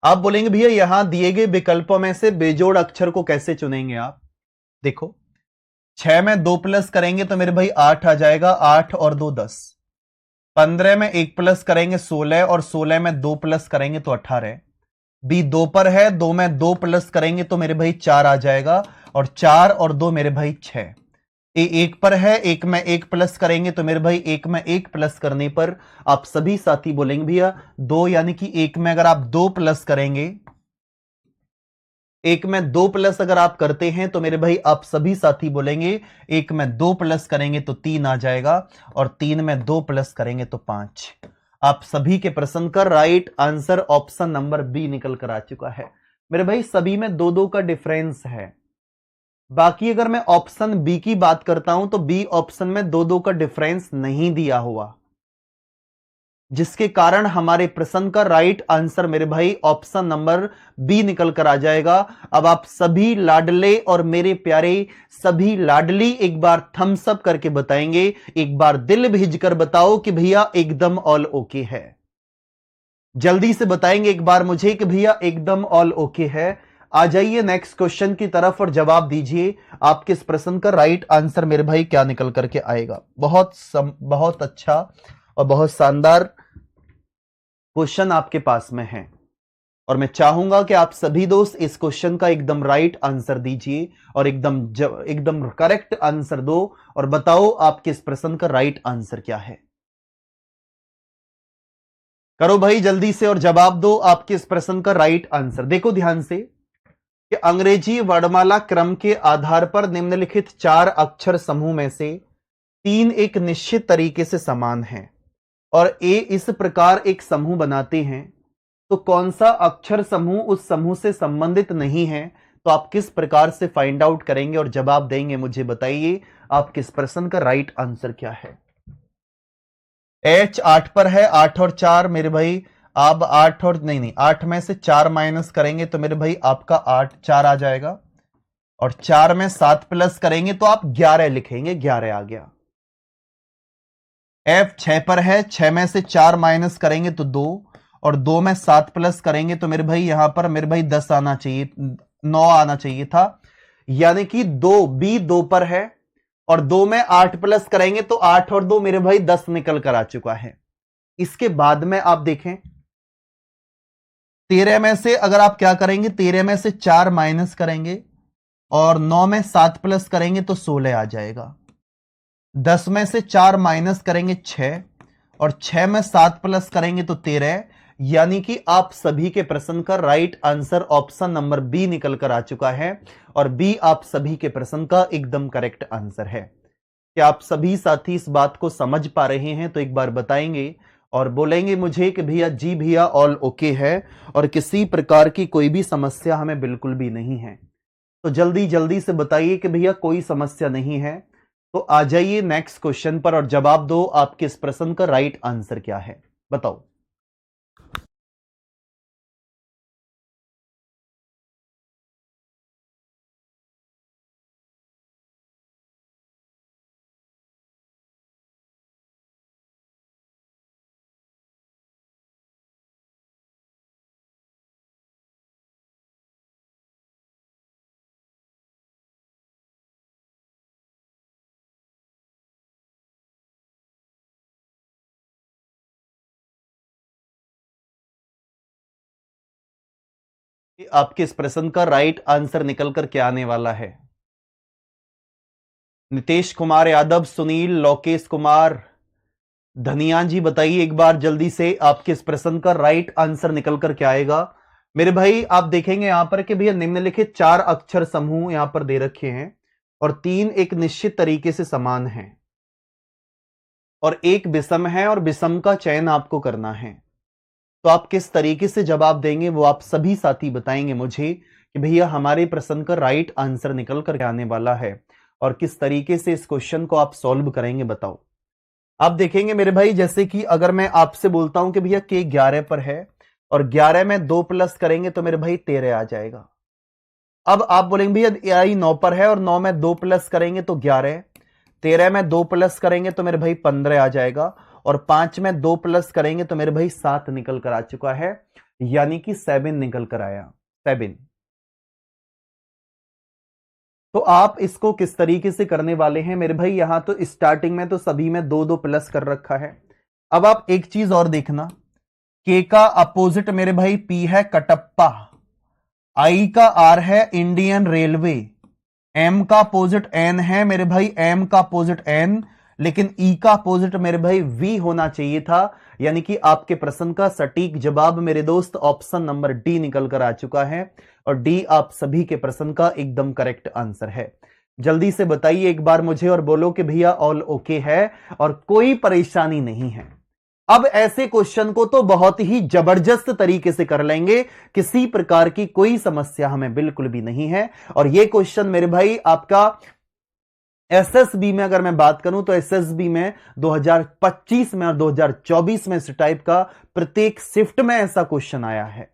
आप बोलेंगे भैया यहां दिए गए विकल्पों में से बेजोड़ अक्षर को कैसे चुनेंगे आप। देखो 6 में 2 प्लस करेंगे तो मेरे भाई 8 आ जाएगा, 8 और 2 10। 15 में 1 प्लस करेंगे 16 और 16 में 2 प्लस करेंगे तो 18। बी 2 पर है, 2 में 2 प्लस करेंगे तो मेरे भाई 4 आ जाएगा और 4 और 2 मेरे भाई 6। ए 1 पर है, 1 में 1 प्लस करेंगे तो मेरे भाई 1 में 1 प्लस करने पर आप सभी साथी बोलेंगे भैया 2, यानी कि 1 में अगर आप 2 प्लस करेंगे, 1 में 2 प्लस अगर आप करते हैं तो मेरे भाई आप सभी साथी बोलेंगे 1 में 2 प्लस करेंगे तो 3 आ जाएगा और 3 में 2 प्लस करेंगे तो 5। आप सभी के प्रश्न का right answer option number B निकल कर आ चुका है। मेरे भाई सभी में 2-2 का डिफरेंस है। बाकी अगर मैं ऑप्शन बी की बात करता हूं तो बी ऑप्शन में 2-2 का डिफरेंस नहीं दिया हुआ, जिसके कारण हमारे प्रश्न का राइट आंसर मेरे भाई ऑप्शन नंबर बी निकल कर आ जाएगा। अब आप सभी लाडले और मेरे प्यारे सभी लाडली एक बार थम्स अप करके बताएंगे, एक बार दिल भेज कर बताओ कि भैया एकदम ऑल ओके है। जल्दी से बताएंगे एक बार मुझे कि भैया एकदम ऑल ओके है। आ जाइए नेक्स्ट क्वेश्चन की तरफ और जवाब दीजिए। आपके इस प्रश्न का राइट आंसर मेरे भाई क्या निकल करके आएगा। बहुत अच्छा और बहुत शानदार क्वेश्चन आपके पास में है और मैं चाहूंगा कि आप सभी दोस्त इस क्वेश्चन का एकदम राइट आंसर दीजिए और एकदम करेक्ट आंसर दो और बताओ आपके इस प्रश्न का राइट आंसर क्या है। करो भाई जल्दी से और जवाब दो आपके इस प्रश्न का राइट आंसर। देखो ध्यान से कि अंग्रेजी वर्णमाला क्रम के आधार पर निम्नलिखित 4 अक्षर समूह में से 3 एक निश्चित तरीके से समान हैं और ए इस प्रकार एक समूह बनाते हैं, तो कौन सा अक्षर समूह उस समूह से संबंधित नहीं है। तो आप किस प्रकार से फाइंड आउट करेंगे और जवाब देंगे मुझे बताइए। आपके इस प्रश्न का राइट आंसर क्या है। H 8 पर है, 8 और 4 मेरे भाई आप 8 और नहीं 8 में से 4 माइनस करेंगे तो मेरे भाई आपका 4 आ जाएगा और 4 में 7 प्लस करेंगे तो आप 11 लिखेंगे, 11 आ गया। F 6 पर है, 6 में से 4 माइनस करेंगे तो 2 और 2 में 7 प्लस करेंगे तो मेरे भाई यहां पर मेरे भाई 10 आना चाहिए, 9 आना चाहिए था, यानी कि 2 B 2 पर है और 2 में 8 प्लस करेंगे तो 8 और 2 मेरे भाई 10 निकल कर आ चुका है। इसके बाद में आप देखें 13 में से अगर आप क्या करेंगे, 13 में से 4 माइनस करेंगे और 9 में 7 प्लस करेंगे तो 16 आ जाएगा। 10 में से 4 माइनस करेंगे 6, और 6 में 7 प्लस करेंगे तो 13। यानी कि आप सभी के प्रश्न का right answer option number B निकल कर आ चुका है, और बी आप सभी के प्रश्न का एकदम करेक्ट आंसर है। क्या आप सभी साथी इस बात को समझ पा रहे हैं? तो एक बार बताएंगे और बोलेंगे मुझे कि भैया जी भैया ऑल ओके है, और किसी प्रकार की कोई भी समस्या हमें बिल्कुल भी नहीं है। तो जल्दी जल्दी से बताइए कि भैया कोई समस्या नहीं है। तो आ जाइए नेक्स्ट क्वेश्चन पर और जवाब दो, आपके इस प्रश्न का राइट आंसर क्या है, बताओ। कि आपके इस प्रश्न का राइट आंसर निकल कर क्या आने वाला है? नितेश कुमार यादव, सुनील, लोकेश कुमार, धनिया जी, बताइए एक बार जल्दी से आपके इस प्रश्न का राइट आंसर निकल कर क्या आएगा। मेरे भाई आप देखेंगे यहां पर कि भैया निम्नलिखित 4 अक्षर समूह यहां पर दे रखे हैं, और 3 एक निश्चित तरीके से समान हैं, और एक विषम है, और विषम का चयन आपको करना है। तो आप किस तरीके से जवाब देंगे वो आप सभी साथी बताएंगे मुझे कि भैया हमारे प्रश्न का राइट आंसर निकल कर आने वाला है, और किस तरीके से इस क्वेश्चन को आप सॉल्व करेंगे, बताओ। आप देखेंगे मेरे भाई, जैसे कि अगर मैं आपसे बोलता हूं कि भैया के 11 पर है, और 11 में 2 प्लस करेंगे तो मेरे भाई 13 आ जाएगा। अब आप बोलेंगे भैया आई 9 पर है, और 9 में 2 प्लस करेंगे तो 11, 13 में 2 प्लस करेंगे तो मेरे भाई 15 आ जाएगा, और 5 में 2 प्लस करेंगे तो मेरे भाई 7 निकल कर आ चुका है, यानी कि 7 निकल कर आया, 7। तो आप इसको किस तरीके से करने वाले हैं मेरे भाई? यहां तो स्टार्टिंग में तो सभी में 2 2 प्लस कर रखा है। अब आप एक चीज और देखना, के का अपोजिट मेरे भाई पी है कटप्पा, आई का आर है इंडियन रेलवे, एम का अपोजिट एन है मेरे भाई, एम का अपोजिट एन, लेकिन ई का अपोजिट मेरे भाई वी होना चाहिए था। यानी कि आपके प्रश्न का सटीक जवाब मेरे दोस्त ऑप्शन नंबर डी निकल कर आ चुका है, और डी आप सभी के प्रश्न का एकदम करेक्ट आंसर है। जल्दी से बताइए एक बार मुझे और बोलो कि भैया ऑल ओके है और कोई परेशानी नहीं है। अब ऐसे क्वेश्चन को तो बहुत ही जबरदस्त तरीके से कर लेंगे, किसी प्रकार की कोई समस्या हमें बिल्कुल भी नहीं है। और ये क्वेश्चन मेरे भाई आपका एसएसबी में अगर मैं बात करूं तो एसएसबी में 2025 में और 2024 में इस टाइप का प्रत्येक शिफ्ट में ऐसा क्वेश्चन आया है।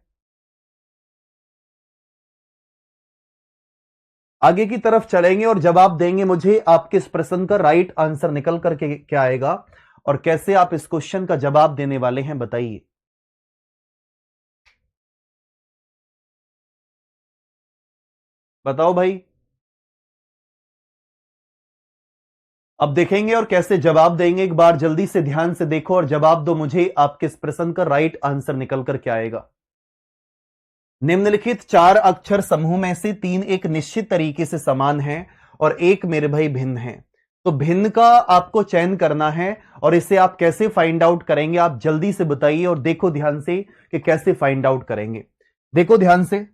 आगे की तरफ चलेंगे और जवाब देंगे मुझे आपके इस प्रश्न का राइट आंसर निकल करके क्या आएगा, और कैसे आप इस क्वेश्चन का जवाब देने वाले हैं, बताइए। बताओ भाई। अब देखेंगे और कैसे जवाब देंगे, एक बार जल्दी से ध्यान से देखो और जवाब दो मुझे आपके इस प्रश्न का राइट आंसर निकल कर क्या आएगा। निम्नलिखित 4 अक्षर समूह में से 3 एक निश्चित तरीके से समान हैं, और एक मेरे भाई भिन्न है। तो भिन्न का आपको चयन करना है, और इसे आप कैसे फाइंड आउट करेंगे आप जल्दी से बताइए, और देखो ध्यान से कि कैसे फाइंड आउट करेंगे। देखो ध्यान से,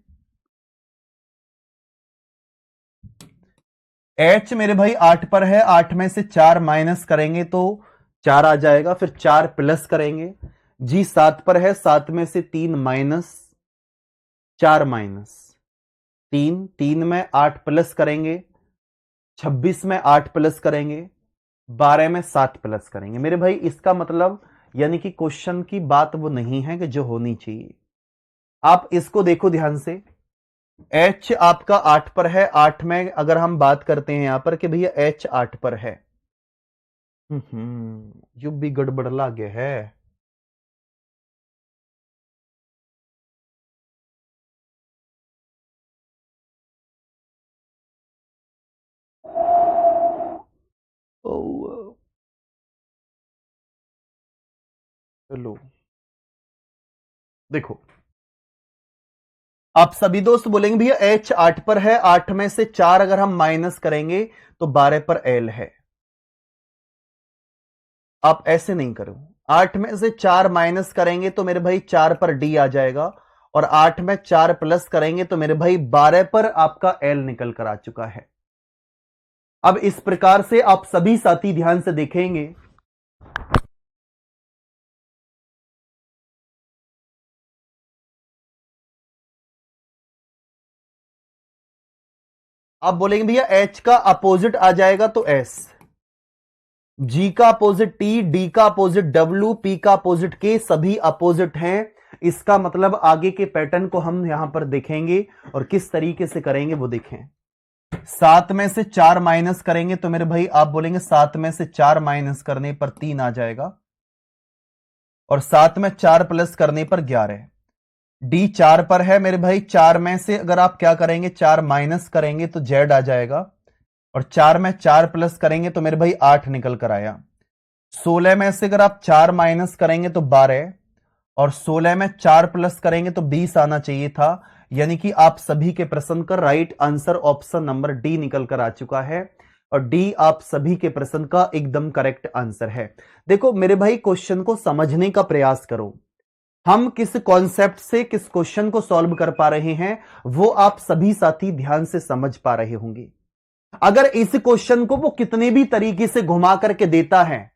एच मेरे भाई 8 पर है, 8 में से 4 माइनस करेंगे तो 4 आ जाएगा, फिर 4 प्लस करेंगे। जी 7 पर है, 7 में से 3 माइनस, 4 माइनस 3, 3 में 8 प्लस करेंगे, 26 में 8 प्लस करेंगे, 12 में 7 प्लस करेंगे। मेरे भाई इसका मतलब यानी कि क्वेश्चन की बात वो नहीं है कि जो होनी चाहिए। आप इसको देखो ध्यान से, एच आपका 8 पर है, 8 में अगर हम बात करते हैं यहां पर कि भैया एच 8 पर है, जो भी गड़बड़ लागे है। ओ, चलो देखो, आप सभी दोस्त बोलेंगे भैया H 8 पर है, 8 में से 4 अगर हम माइनस करेंगे तो 12 पर L है। आप ऐसे नहीं करो, 8 में से 4 माइनस करेंगे तो मेरे भाई 4 पर D आ जाएगा, और 8 में 4 प्लस करेंगे तो मेरे भाई 12 पर आपका L निकल कर आ चुका है। अब इस प्रकार से आप सभी साथी ध्यान से देखेंगे, आप बोलेंगे भैया H का अपोजिट आ जाएगा तो S, G का अपोजिट T, D का अपोजिट W, P का अपोजिट K, सभी अपोजिट हैं। इसका मतलब आगे के पैटर्न को हम यहां पर देखेंगे और किस तरीके से करेंगे वो देखें। 7 में से 4 माइनस करेंगे तो मेरे भाई आप बोलेंगे 7 में से 4 माइनस करने पर 3 आ जाएगा, और 7 में 4 प्लस करने पर 11। डी 4 पर है मेरे भाई, 4 में से अगर आप क्या करेंगे 4 माइनस करेंगे तो जेड आ जाएगा, और 4 में 4 प्लस करेंगे तो मेरे भाई 8 निकल कर आया। 16 में से अगर आप 4 माइनस करेंगे तो 12, और 16 में 4 प्लस करेंगे तो 20 आना चाहिए था। यानी कि आप सभी के प्रश्न का right answer option number D निकल कर आ चुका है, और डी आप सभी के प्रश्न का एकदम करेक्ट आंसर है। देखो मेरे भाई, क्वेश्चन को समझने का प्रयास करो, हम किस कॉन्सेप्ट से किस क्वेश्चन को सॉल्व कर पा रहे हैं वो आप सभी साथी ध्यान से समझ पा रहे होंगे। अगर इस क्वेश्चन को वो कितने भी तरीके से घुमा करके देता है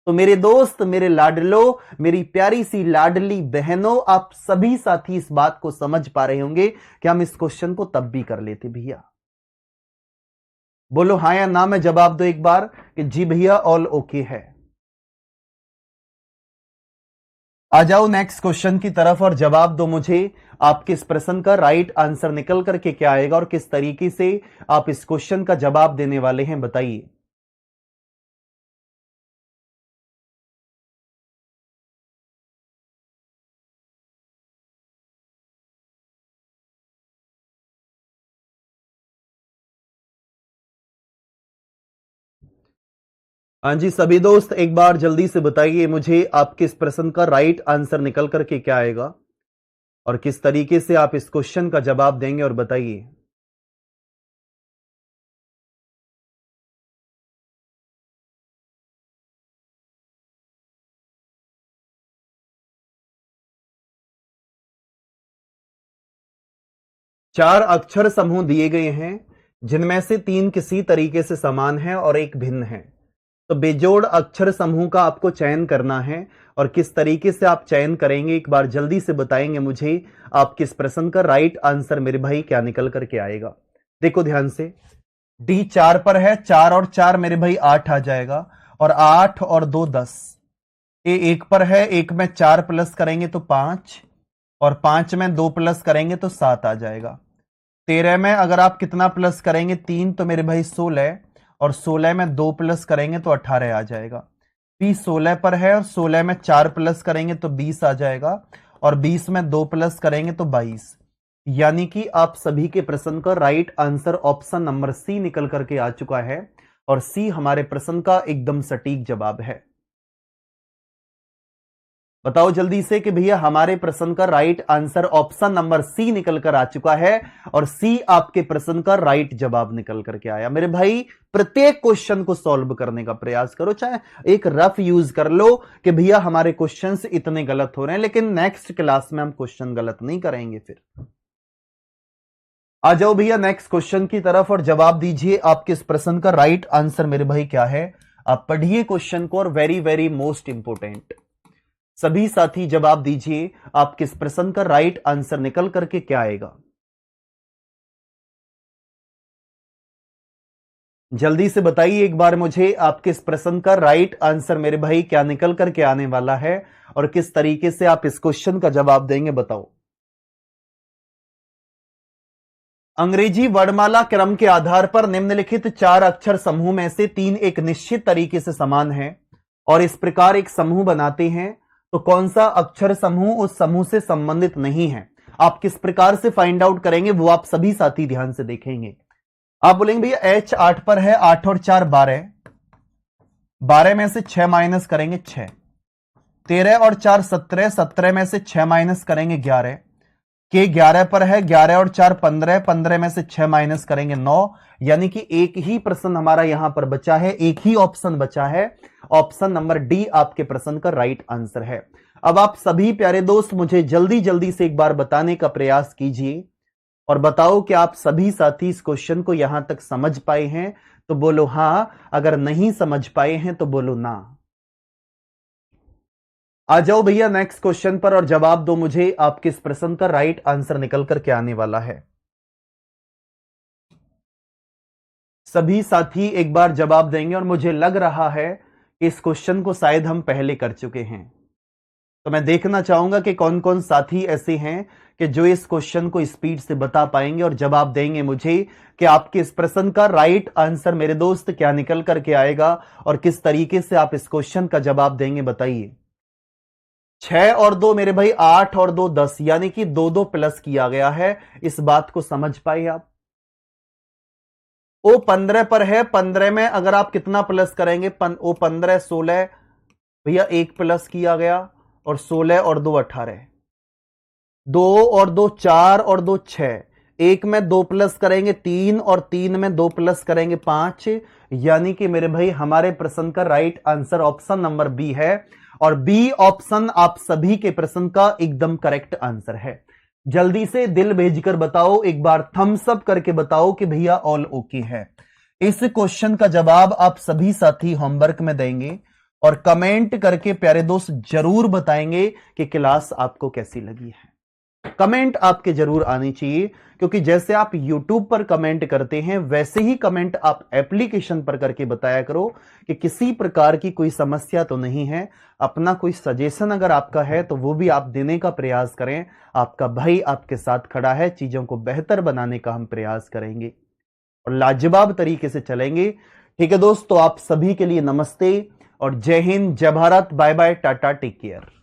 तो मेरे दोस्त, मेरे लाडलो, मेरी प्यारी सी लाडली बहनों, आप सभी साथी इस बात को समझ पा रहे होंगे कि हम इस क्वेश्चन को तब भी कर लेते भैया। बोलो हां या ना में जवाब दो एक बार कि जी भैया ऑल ओके है। आ जाओ नेक्स्ट क्वेश्चन की तरफ और जवाब दो मुझे, आपके इस प्रश्न का राइट आंसर निकल करके क्या आएगा और किस तरीके से आप इस क्वेश्चन का जवाब देने वाले हैं, बताइए। हाँ जी सभी दोस्त, एक बार जल्दी से बताइए मुझे आपके इस प्रश्न का राइट आंसर निकल करके क्या आएगा और किस तरीके से आप इस क्वेश्चन का जवाब देंगे, और बताइए। चार अक्षर समूह दिए गए हैं जिनमें से 3 किसी तरीके से समान है और एक भिन्न है, तो बेजोड़ अक्षर समूह का आपको चयन करना है, और किस तरीके से आप चयन करेंगे एक बार जल्दी से बताएंगे मुझे आपके इस प्रश्न का राइट आंसर मेरे भाई क्या निकल करके आएगा। देखो ध्यान से, डी 4 पर है, 4 और 4 मेरे भाई 8 आ जाएगा, और 8 और 2 10। ए 1 पर है, 1 में 4 प्लस करेंगे तो 5, और 5 में 2 प्लस करेंगे तो 7 आ जाएगा। 13 में अगर आप कितना प्लस करेंगे 3 तो मेरे भाई 16, और 16 में 2 प्लस करेंगे तो 18 आ जाएगा। पी 16 पर है, और 16 में 4 प्लस करेंगे तो 20 आ जाएगा, और 20 में 2 प्लस करेंगे तो 22। यानी कि आप सभी के प्रश्न का right answer option number C निकल करके आ चुका है, और सी हमारे प्रश्न का एकदम सटीक जवाब है। बताओ जल्दी से कि भैया हमारे प्रश्न का right answer option number C निकल कर आ चुका है, और सी आपके प्रश्न का राइट जवाब निकल करके आया। मेरे भाई, प्रत्येक क्वेश्चन को सॉल्व करने का प्रयास करो, चाहे एक रफ यूज कर लो कि भैया हमारे क्वेश्चंस इतने गलत हो रहे हैं, लेकिन नेक्स्ट क्लास में हम क्वेश्चन गलत नहीं करेंगे। फिर आ जाओ भैया नेक्स्ट क्वेश्चन की तरफ और जवाब दीजिए आपके इस प्रश्न का राइट आंसर मेरे भाई क्या है। आप पढ़िए क्वेश्चन को, और वेरी वेरी मोस्ट इंपोर्टेंट सभी साथी जवाब दीजिए आपके इस प्रश्न का राइट आंसर निकल करके क्या आएगा। जल्दी से बताइए एक बार मुझे आपके इस प्रश्न का राइट आंसर मेरे भाई क्या निकल करके आने वाला है, और किस तरीके से आप इस क्वेश्चन का जवाब देंगे, बताओ। अंग्रेजी वर्णमाला क्रम के आधार पर निम्नलिखित 4 अक्षर समूह में से 3 एक निश्चित तरीके से समान है और इस प्रकार एक समूह बनाते हैं, तो कौन सा अक्षर समूह उस समूह से संबंधित नहीं है। आप किस प्रकार से फाइंड आउट करेंगे वो आप सभी साथी ध्यान से देखेंगे। आप बोलेंगे भैया H 8 पर है, 8 और 4 12, 12 में से 6 माइनस करेंगे 6, 13 और 4 17, 17 में से 6 माइनस करेंगे 11, के 11 पर है, 11 और 4 15, 15 में से 6 माइनस करेंगे 9, यानी कि एक ही प्रश्न हमारा यहां पर बचा है, एक ही ऑप्शन बचा है, ऑप्शन नंबर डी आपके प्रश्न का राइट आंसर है। अब आप सभी प्यारे दोस्त मुझे जल्दी जल्दी से एक बार बताने का प्रयास कीजिए और बताओ कि आप सभी साथी इस क्वेश्चन को यहां तक समझ पाए हैं तो बोलो हां, अगर नहीं समझ पाए हैं तो बोलो ना। आ जाओ भैया नेक्स्ट क्वेश्चन पर और जवाब दो मुझे, आपके इस प्रश्न का राइट आंसर निकल करके आने वाला है। सभी साथी एक बार जवाब देंगे और मुझे लग रहा है कि इस क्वेश्चन को शायद हम पहले कर चुके हैं, तो मैं देखना चाहूंगा कि कौन कौन साथी ऐसे हैं कि जो इस क्वेश्चन को स्पीड से बता पाएंगे और जवाब देंगे मुझे कि आपके इस प्रश्न का राइट आंसर मेरे दोस्त क्या निकल करके आएगा और किस तरीके से आप इस क्वेश्चन का जवाब देंगे, बताइए। 6 और 2 मेरे भाई 8 और 2 10, यानी कि 2 प्लस किया गया है, इस बात को समझ पाए आप। ओ 15 पर है, 15 में अगर आप कितना प्लस करेंगे, ओ 15 16, भैया 1 प्लस किया गया और 16 और 2 18, 2 और 2 4 और 2 6, 1 में 2 प्लस करेंगे 3 और 3 में 2 प्लस करेंगे 5, यानी कि मेरे भाई हमारे प्रश्न का right answer option number B है और बी ऑप्शन आप सभी के प्रश्न का एकदम करेक्ट आंसर है। जल्दी से दिल भेजकर बताओ, एक बार थम्स अप करके बताओ कि भैया ऑल ओके है। इस क्वेश्चन का जवाब आप सभी साथी होमवर्क में देंगे और कमेंट करके प्यारे दोस्त जरूर बताएंगे कि क्लास आपको कैसी लगी है। कमेंट आपके जरूर आनी चाहिए, क्योंकि जैसे आप YouTube पर कमेंट करते हैं वैसे ही कमेंट आप एप्लीकेशन पर करके बताया करो कि किसी प्रकार की कोई समस्या तो नहीं है। अपना कोई सजेशन अगर आपका है तो वो भी आप देने का प्रयास करें। आपका भाई आपके साथ खड़ा है, चीजों को बेहतर बनाने का हम प्रयास करेंगे और लाजवाब तरीके से चलेंगे। ठीक है दोस्तों, आप सभी के लिए नमस्ते और जय हिंद, जय Bharat, bye bye, tata, take care.